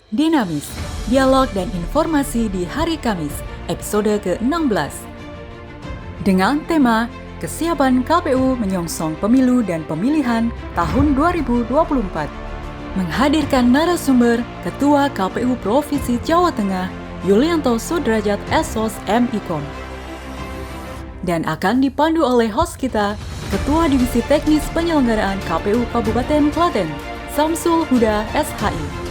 Dinamis, dialog dan informasi di hari Kamis, episode ke-16. Dengan tema Kesiapan KPU Menyongsong Pemilu dan Pemilihan tahun 2024. Menghadirkan narasumber Ketua KPU Provinsi Jawa Tengah, Yulianto Sudrajat SOS MIKOM. Dan akan dipandu oleh host kita, Ketua Divisi Teknis Penyelenggaraan KPU Kabupaten Klaten, Samsul Huda SHI.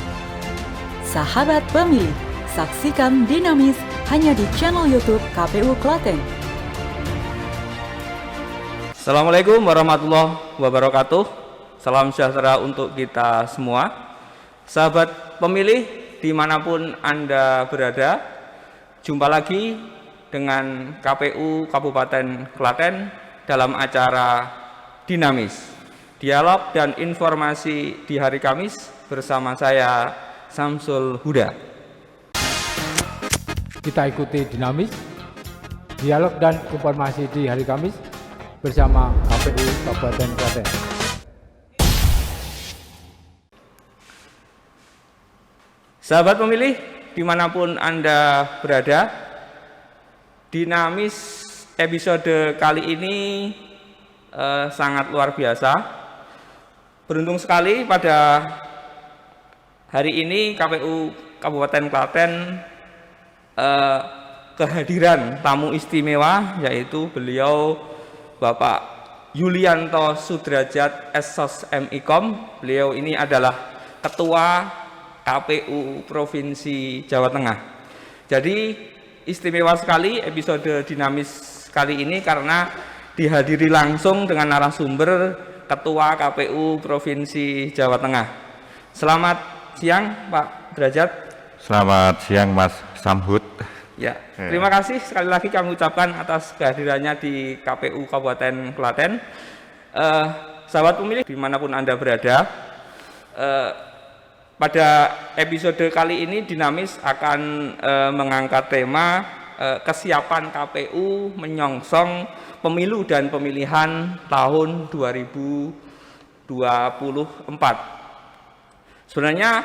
Sahabat pemilih, saksikan Dinamis hanya di channel YouTube KPU Klaten. Assalamualaikum warahmatullahi wabarakatuh. Salam sejahtera untuk kita semua. Sahabat pemilih dimanapun Anda berada, jumpa lagi dengan KPU Kabupaten Klaten dalam acara Dinamis, dialog dan informasi di hari Kamis bersama saya Samsul Huda. Kita ikuti Dinamis, dialog dan informasi di hari Kamis bersama KPU Kabupaten Klaten. Sahabat pemilih dimanapun Anda berada, Dinamis episode kali ini sangat luar biasa. Beruntung sekali pada hari ini KPU Kabupaten Klaten kehadiran tamu istimewa, yaitu beliau Bapak Yulianto Sudrajat SOS MIKOM. Beliau ini adalah Ketua KPU Provinsi Jawa Tengah. Jadi istimewa sekali episode Dinamis kali ini karena dihadiri langsung dengan narasumber Ketua KPU Provinsi Jawa Tengah. Selamat siang Pak Derajat. Selamat siang Mas Samhud. Ya, terima kasih sekali lagi kami ucapkan atas kehadirannya di KPU Kabupaten Klaten. Sahabat pemilih dimanapun Anda berada, pada episode kali ini Dinamis akan mengangkat tema kesiapan KPU menyongsong pemilu dan pemilihan tahun 2024. Sebenarnya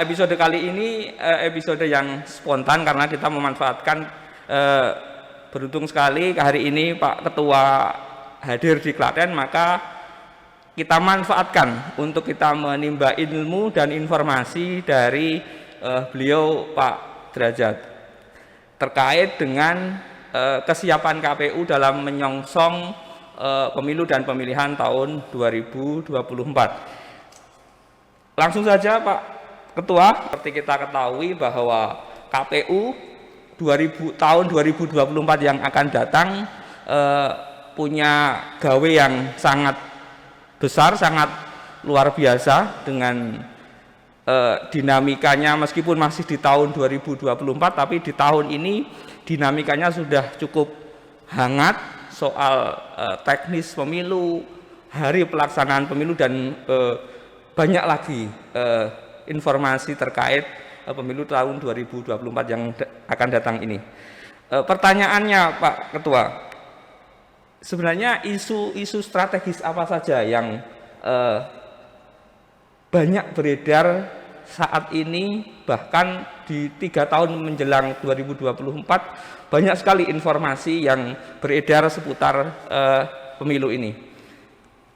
episode kali ini episode yang spontan karena kita memanfaatkan beruntung sekali hari ini Pak Ketua hadir di Klaten, maka kita manfaatkan untuk kita menimba ilmu dan informasi dari beliau Pak Derajat terkait dengan kesiapan KPU dalam menyongsong pemilu dan pemilihan tahun 2024. Langsung saja Pak Ketua, seperti kita ketahui bahwa KPU tahun 2024 yang akan datang punya gawe yang sangat besar, sangat luar biasa dengan dinamikanya, meskipun masih di tahun 2024, tapi di tahun ini dinamikanya sudah cukup hangat soal teknis pemilu, hari pelaksanaan pemilu, dan banyak lagi informasi terkait pemilu tahun 2024 yang akan datang ini. Pertanyaannya Pak Ketua, sebenarnya isu-isu strategis apa saja yang banyak beredar saat ini, bahkan di 3 tahun menjelang 2024 banyak sekali informasi yang beredar seputar pemilu ini.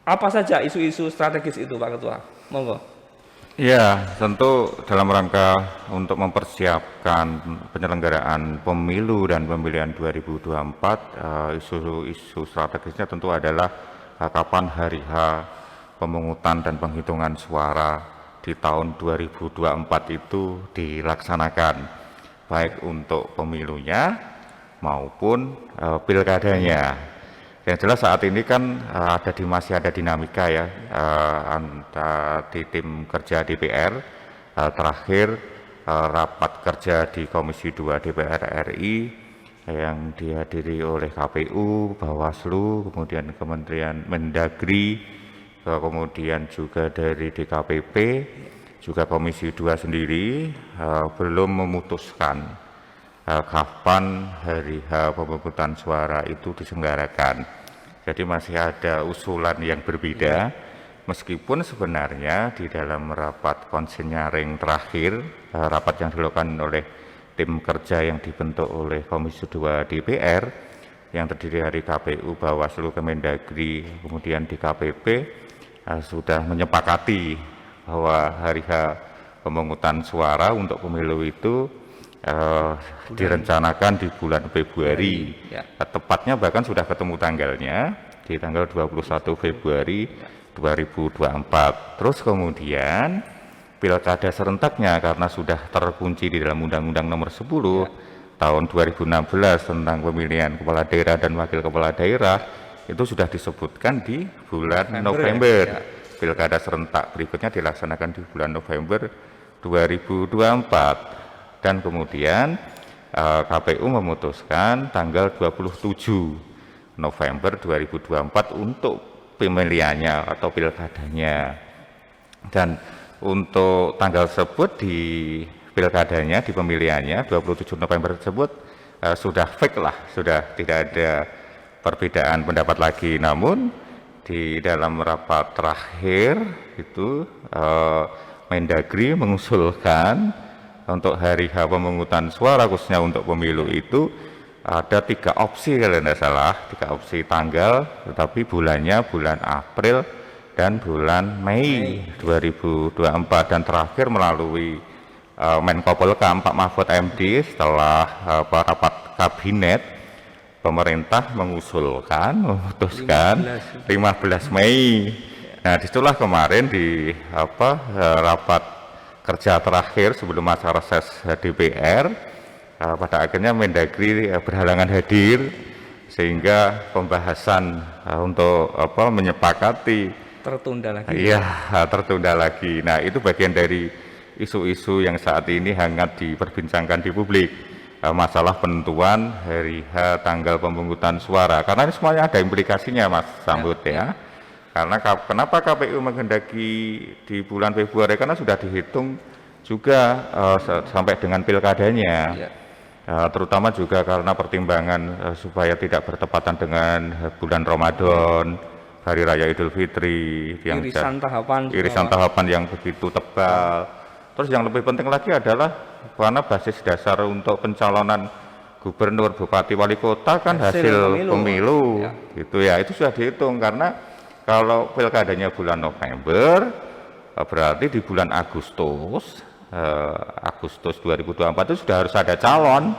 Apa saja isu-isu strategis itu Pak Ketua? Monggo. Ya, tentu dalam rangka untuk mempersiapkan penyelenggaraan pemilu dan pemilihan 2024, isu-isu strategisnya tentu adalah kapan hari H pemungutan dan penghitungan suara di tahun 2024 itu dilaksanakan, baik untuk pemilunya maupun pilkadanya. Yang jelas saat ini kan masih ada dinamika ya di tim kerja DPR. Terakhir rapat kerja di Komisi 2 DPR RI yang dihadiri oleh KPU, Bawaslu, kemudian Kementerian Mendagri, kemudian juga dari DKPP, juga Komisi 2 sendiri belum memutuskan kapan hari H pemungutan suara itu diselenggarakan. Jadi masih ada usulan yang berbeda Meskipun sebenarnya di dalam rapat konsenyaring terakhir, rapat yang dilakukan oleh tim kerja yang dibentuk oleh Komisi 2 DPR yang terdiri dari KPU, Bawaslu, Kemendagri, kemudian DKPP sudah menyepakati bahwa hari H pemungutan suara untuk pemilu itu direncanakan di bulan Februari. Tepatnya bahkan sudah ketemu tanggalnya di tanggal 21 Februari 2024. Terus kemudian pilkada serentaknya karena sudah terkunci di dalam Undang-Undang Nomor 10 tahun 2016 tentang pemilihan kepala daerah dan wakil kepala daerah itu sudah disebutkan di bulan November. Pilkada serentak berikutnya dilaksanakan di bulan November 2024 dan kemudian KPU memutuskan tanggal 27 November 2024 untuk pemilihannya atau pilkadanya. Dan untuk tanggal tersebut di pilkadanya, di pemilihannya 27 November tersebut sudah fix lah, sudah tidak ada perbedaan pendapat lagi. Namun di dalam rapat terakhir itu Mendagri mengusulkan untuk hari H pemungutan suara khususnya untuk pemilu itu ada 3 opsi kalau tidak salah, 3 opsi tanggal, tetapi bulannya bulan April dan bulan Mei 2024 dan terakhir melalui Menko Polhukam Pak Mahfud MD setelah rapat kabinet pemerintah memutuskan 15 Mei. Nah, disitulah kemarin di rapat kerja terakhir sebelum masa reses DPR pada akhirnya Mendagri berhalangan hadir sehingga pembahasan untuk menyepakati tertunda lagi. Iya, tertunda lagi. Nah, itu bagian dari isu-isu yang saat ini hangat diperbincangkan di publik. Masalah penentuan hari H tanggal pemungutan suara. Karena ini semuanya ada implikasinya, Mas Sambut ya. Karena kenapa KPU menghendaki di bulan Februari? Karena sudah dihitung juga sampai dengan pilkadanya. Terutama juga karena pertimbangan supaya tidak bertepatan dengan bulan Ramadan, Hari Raya Idul Fitri, yang irisan tahapan yang begitu tebal. Terus yang lebih penting lagi adalah karena basis dasar untuk pencalonan gubernur, bupati, wali kota kan hasil pemilu. Gitu ya, itu sudah dihitung karena kalau pilkadanya bulan November berarti di bulan Agustus 2024 itu sudah harus ada calon,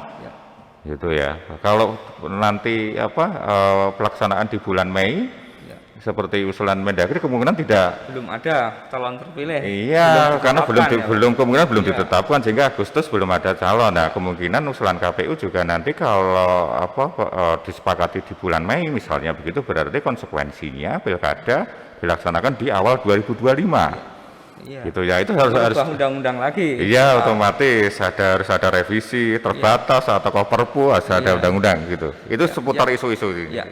gitu ya. Kalau nanti pelaksanaan di bulan Mei, seperti usulan Mendagri kemungkinan belum ada calon terpilih. Iya, karena kemungkinan belum ditetapkan sehingga Agustus belum ada calon. Nah, kemungkinan usulan KPU juga nanti kalau disepakati di bulan Mei misalnya begitu berarti konsekuensinya pilkada dilaksanakan di awal 2025. Gitu ya, itu harus undang-undang lagi. Iya, otomatis harus ada revisi terbatas atau Perpu, harus ada undang-undang gitu. Itu seputar isu-isu. Ya,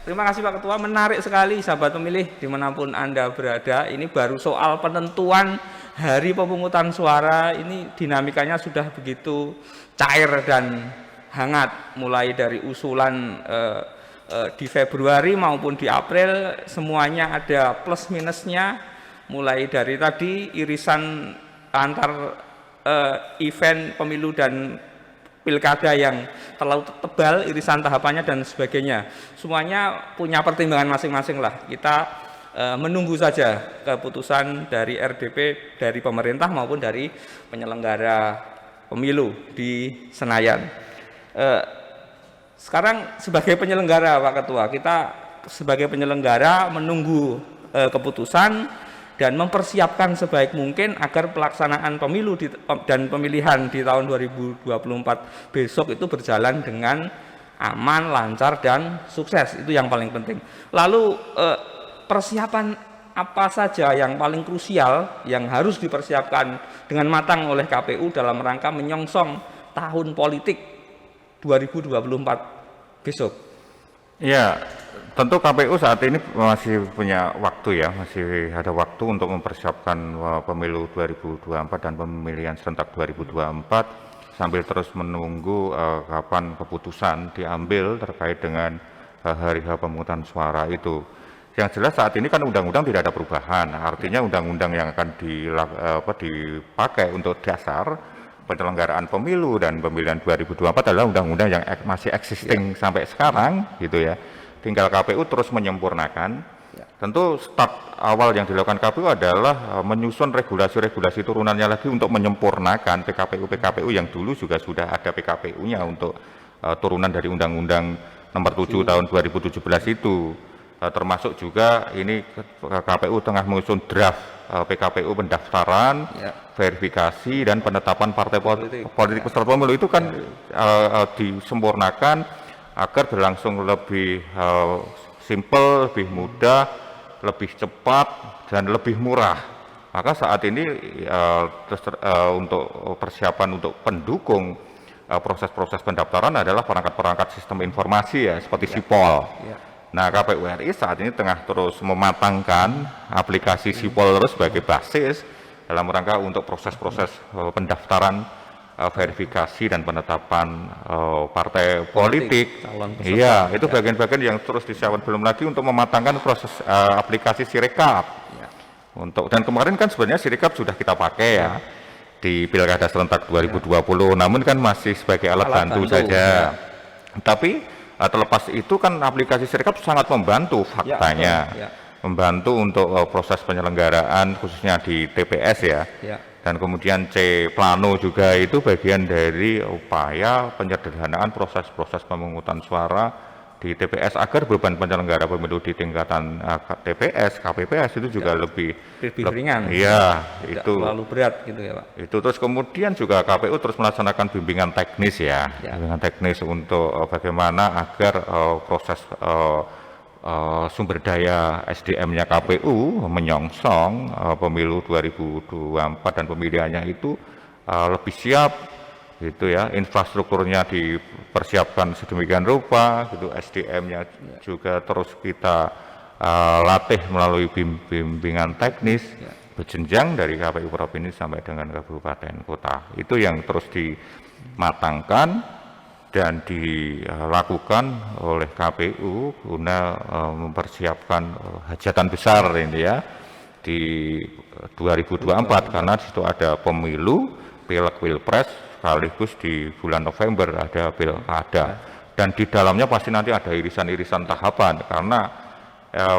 terima kasih Pak Ketua, menarik sekali sahabat pemilih dimanapun Anda berada. Ini baru soal penentuan hari pemungutan suara, ini dinamikanya sudah begitu cair dan hangat, mulai dari usulan di Februari maupun di April, semuanya ada plus minusnya. Mulai dari tadi irisan antar event pemilu dan pilkada yang terlalu tebal, irisan tahapannya dan sebagainya. Semuanya punya pertimbangan masing-masing lah. Kita menunggu saja keputusan dari RDP, dari pemerintah maupun dari penyelenggara pemilu di Senayan. Sekarang sebagai penyelenggara Pak Ketua, kita sebagai penyelenggara menunggu keputusan dan mempersiapkan sebaik mungkin agar pelaksanaan pemilu dan pemilihan di tahun 2024 besok itu berjalan dengan aman, lancar, dan sukses. Itu yang paling penting. Lalu persiapan apa saja yang paling krusial yang harus dipersiapkan dengan matang oleh KPU dalam rangka menyongsong tahun politik 2024 besok? Ya, tentu KPU saat ini masih punya waktu ya, masih ada waktu untuk mempersiapkan pemilu 2024 dan pemilihan serentak 2024 sambil terus menunggu kapan keputusan diambil terkait dengan hari H pemungutan suara itu. Yang jelas saat ini kan undang-undang tidak ada perubahan, artinya undang-undang yang akan dipakai untuk dasar penyelenggaraan pemilu dan pemilihan 2024 adalah undang-undang yang masih existing sampai sekarang gitu ya. Tinggal KPU terus menyempurnakan. Tentu start awal yang dilakukan KPU adalah menyusun regulasi-regulasi turunannya lagi untuk menyempurnakan PKPU yang dulu juga sudah ada PKPU-nya untuk turunan dari Undang-Undang Nomor 7 tahun 2017 itu. Termasuk juga ini KPU tengah menyusun draft PKPU pendaftaran, verifikasi dan penetapan partai politik peserta pemilu itu kan disempurnakan agar berlangsung lebih simpel, lebih mudah, lebih cepat dan lebih murah. Maka saat ini untuk persiapan untuk pendukung proses-proses pendaftaran adalah perangkat-perangkat sistem informasi ya seperti Sipol. Nah, KPU RI saat ini tengah terus mematangkan aplikasi Sipol terus sebagai basis dalam rangka untuk proses-proses pendaftaran, verifikasi dan penetapan partai politik. Iya, itu bagian-bagian yang terus disiapkan, belum lagi untuk mematangkan proses aplikasi Sirekap. Dan kemarin kan sebenarnya Sirekap sudah kita pakai ya di Pilkada serentak 2020, namun kan masih sebagai alat bantu saja. Tapi terlepas itu kan aplikasi Sirekap sangat membantu faktanya. Membantu untuk proses penyelenggaraan khususnya di TPS ya. Dan kemudian C Plano juga itu bagian dari upaya penyederhanaan proses-proses pemungutan suara di TPS agar beban penyelenggara pemilu di tingkatan TPS, KPPS itu juga lebih ringan. Iya, tidak itu terlalu berat gitu ya Pak. Itu terus kemudian juga KPU terus melaksanakan bimbingan teknis ya. Bimbingan teknis untuk bagaimana agar proses sumber daya SDM-nya KPU menyongsong pemilu 2024 dan pemilihannya itu lebih siap gitu ya, infrastrukturnya dipersiapkan sedemikian rupa gitu, SDM-nya juga terus kita latih melalui bimbingan teknis berjenjang dari KPU provinsi sampai dengan kabupaten kota. Itu yang terus dimatangkan dan dilakukan oleh KPU guna mempersiapkan hajatan besar ini ya di 2024 karena di situ ada pemilu, pileg, pilpres, sekaligus di bulan November ada pilkada dan di dalamnya pasti nanti ada irisan-irisan tahapan karena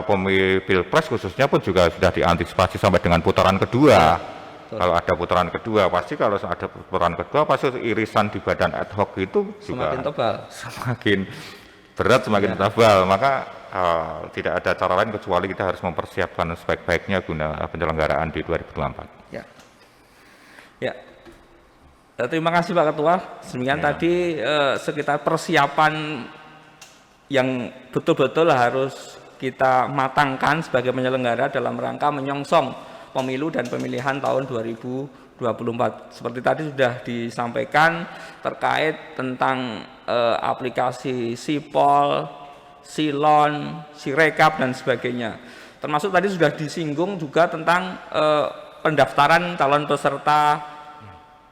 pemilu pilpres khususnya pun juga sudah diantisipasi sampai dengan putaran kedua. Kalau ada putaran kedua, pasti kalau ada putaran kedua pasti irisan di badan ad hoc itu juga semakin tebal, semakin berat, semakin tebal. Maka tidak ada cara lain kecuali kita harus mempersiapkan sebaik-baiknya guna penyelenggaraan di 2024. Ya. Terima kasih Pak Ketua. Demikian tadi sekitar persiapan yang betul-betul harus kita matangkan sebagai penyelenggara dalam rangka menyongsong pemilu dan pemilihan tahun 2024. Seperti tadi sudah disampaikan terkait tentang aplikasi Sipol, Silon, Sirekap dan sebagainya. Termasuk tadi sudah disinggung juga tentang pendaftaran calon peserta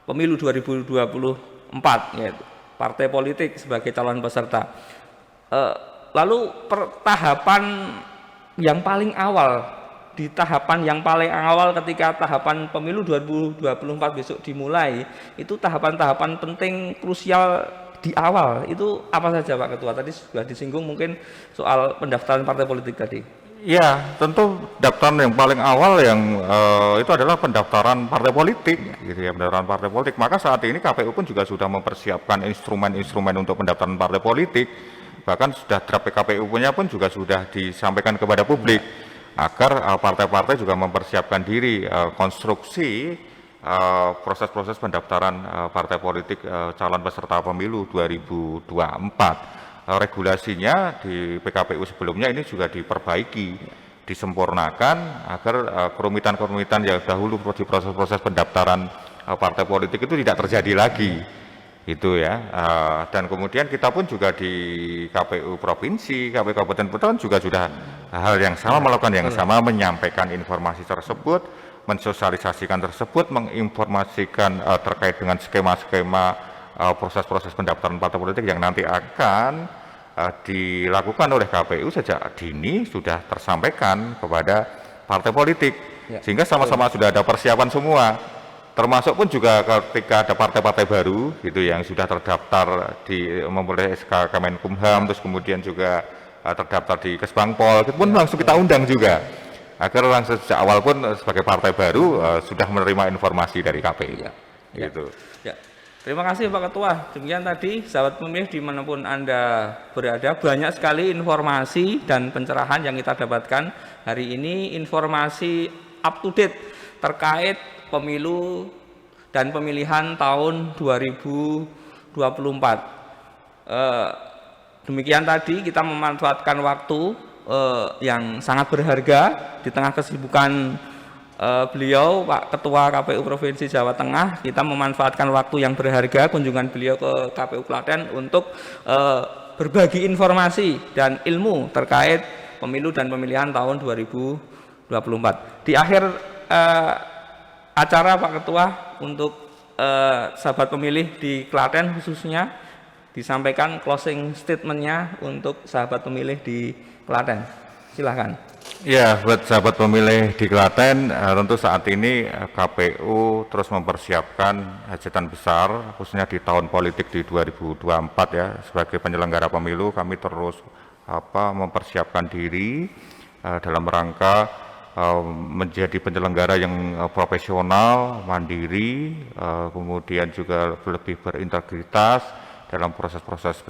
pemilu 2024 yaitu partai politik sebagai calon peserta. Lalu tahapan yang paling awal, di tahapan yang paling awal ketika tahapan pemilu 2024 besok dimulai, itu tahapan-tahapan penting krusial di awal itu apa saja Pak Ketua? Tadi sudah disinggung mungkin soal pendaftaran partai politik tadi. Ya, tentu pendaftaran yang paling awal yang itu adalah pendaftaran partai politik, gitu ya, pendaftaran partai politik. Maka saat ini KPU pun juga sudah mempersiapkan instrumen-instrumen untuk pendaftaran partai politik. Bahkan sudah draft PKPU-nya pun juga sudah disampaikan kepada publik agar partai-partai juga mempersiapkan diri konstruksi proses-proses pendaftaran partai politik calon peserta pemilu 2024. Regulasinya di PKPU sebelumnya ini juga diperbaiki, disempurnakan agar kerumitan-kerumitan yang dahulu di proses-proses pendaftaran partai politik itu tidak terjadi lagi. Itu ya, dan kemudian kita pun juga di KPU provinsi, KPU kabupaten kota juga sudah hal yang sama, melakukan yang sama, menyampaikan informasi tersebut, mensosialisasikan tersebut, menginformasikan terkait dengan skema-skema proses-proses pendaftaran partai politik yang nanti akan dilakukan oleh KPU sejak dini sudah tersampaikan kepada partai politik, sehingga sama-sama sudah ada persiapan semua. Termasuk pun juga ketika ada partai-partai baru gitu yang sudah terdaftar di memperoleh SK Kemenkumham, terus kemudian juga terdaftar di Kesbangpol, itu pun langsung kita undang juga agar langsung sejak awal pun sebagai partai baru sudah menerima informasi dari KPU. Gitu. Ya. Terima kasih Pak Ketua. Demikian tadi sahabat pemilih dimanapun Anda berada, banyak sekali informasi dan pencerahan yang kita dapatkan hari ini, informasi up to date terkait pemilu dan pemilihan tahun 2024. Demikian tadi kita memanfaatkan waktu yang sangat berharga di tengah kesibukan beliau Pak Ketua KPU Provinsi Jawa Tengah. Kita memanfaatkan waktu yang berharga kunjungan beliau ke KPU Klaten untuk berbagi informasi dan ilmu terkait pemilu dan pemilihan tahun 2024. Di akhir acara Pak Ketua, untuk sahabat pemilih di Klaten khususnya disampaikan closing statement-nya untuk sahabat pemilih di Klaten. Silahkan. Ya, buat sahabat pemilih di Klaten, tentu saat ini KPU terus mempersiapkan hajatan besar, khususnya di tahun politik di 2024 ya. Sebagai penyelenggara pemilu, kami terus mempersiapkan diri dalam rangka menjadi penyelenggara yang profesional, mandiri, kemudian juga lebih berintegritas dalam proses-proses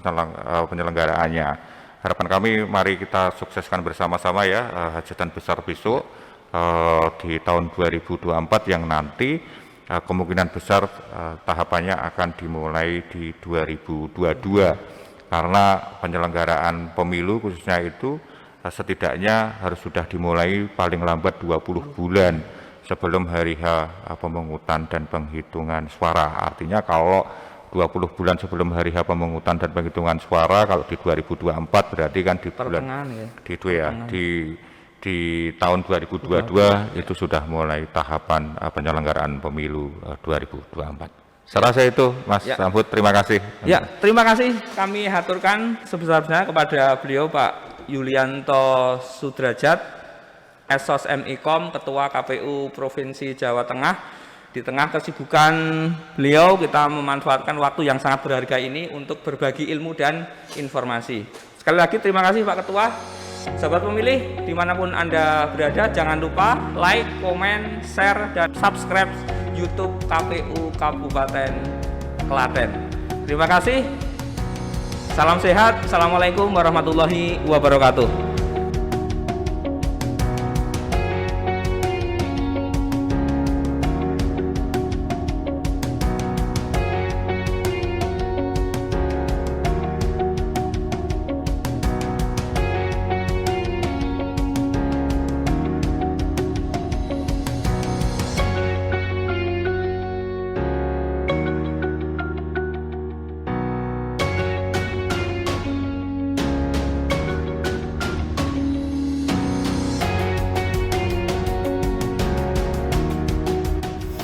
penyelenggaraannya. Harapan kami, mari kita sukseskan bersama-sama ya hajatan besar besok di tahun 2024 yang nanti kemungkinan besar tahapannya akan dimulai di 2022, karena penyelenggaraan pemilu khususnya itu setidaknya harus sudah dimulai paling lambat 20 bulan sebelum hari H pemungutan dan penghitungan suara. Artinya kalau 20 bulan sebelum hari H pemungutan dan penghitungan suara, kalau di 2024 berarti kan di bulan di tahun 2022 itu sudah mulai tahapan penyelenggaraan pemilu 2024. Saya rasa itu Mas Samhut, terima kasih. Ya, terima kasih kami haturkan sebesar-besarnya kepada beliau Pak Yulianto Sudrajat, Esos MIKOM, Ketua KPU Provinsi Jawa Tengah. Di tengah kesibukan beliau, kita memanfaatkan waktu yang sangat berharga ini untuk berbagi ilmu dan informasi. Sekali lagi terima kasih Pak Ketua. Sahabat pemilih, dimanapun Anda berada, jangan lupa like, komen, share, dan subscribe YouTube KPU Kabupaten Klaten. Terima kasih. Salam sehat. Assalamualaikum warahmatullahi wabarakatuh.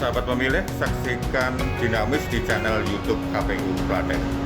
Sahabat pemilih, saksikan Dinamis di channel YouTube KPU Klaten.